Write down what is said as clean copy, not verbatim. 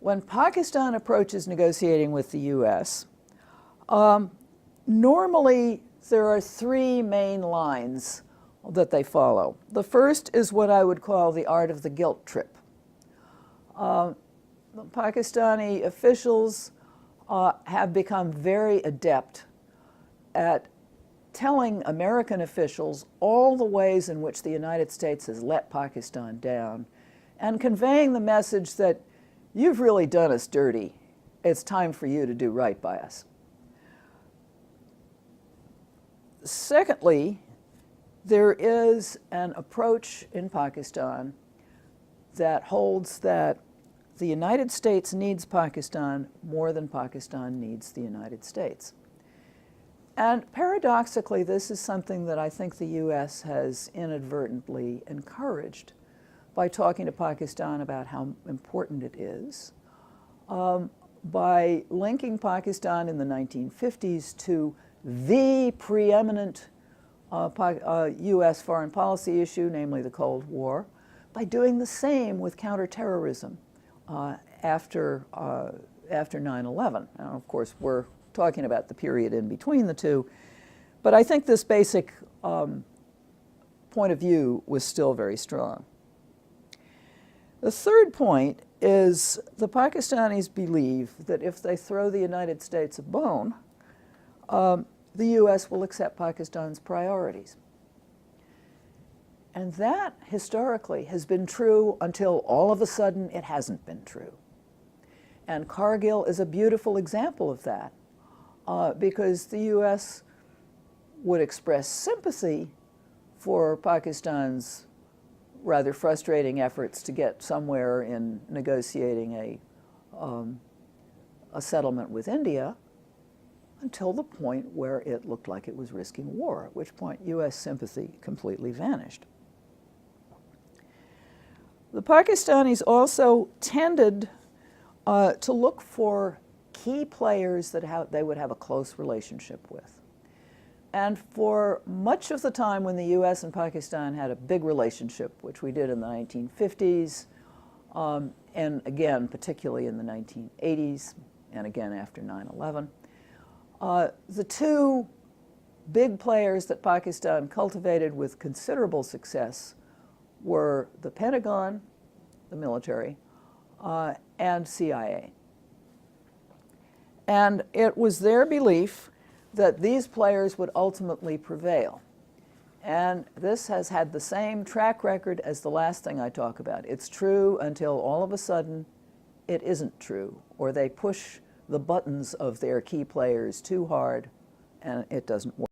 When Pakistan approaches negotiating with the U.S., normally there are three main lines that they follow. The first is what I would call the art of the guilt trip. The Pakistani officials have become very adept at telling American officials all the ways in which the United States has let Pakistan down and conveying the message that you've really done us dirty. It's time for you to do right by us. Secondly, there is an approach in Pakistan that holds that the United States needs Pakistan more than Pakistan needs the United States. And paradoxically, this is something that I think the U.S. has inadvertently encouraged by talking to Pakistan about how important it is, by linking Pakistan in the 1950s to the preeminent U.S. foreign policy issue, namely the Cold War, by doing the same with counterterrorism after 9/11. Now, of course, we're talking about the period in between the two, but I think this basic point of view was still very strong. The third point is the Pakistanis believe that if they throw the United States a bone, the U.S. will accept Pakistan's priorities. And that, historically, has been true until all of a sudden it hasn't been true. And Kargil is a beautiful example of that, because the U.S. would express sympathy for Pakistan's rather frustrating efforts to get somewhere in negotiating a settlement with India, until the point where it looked like it was risking war, at which point U.S. sympathy completely vanished. The Pakistanis also tended to look for key players that they would have a close relationship with. And for much of the time when the U.S. and Pakistan had a big relationship, which we did in the 1950s, and again, particularly in the 1980s, and again after 9/11, the two big players that Pakistan cultivated with considerable success were the Pentagon, the military, and CIA. And it was their belief that these players would ultimately prevail. And this has had the same track record as the last thing I talk about. It's true until all of a sudden it isn't true, or they push the buttons of their key players too hard and it doesn't work.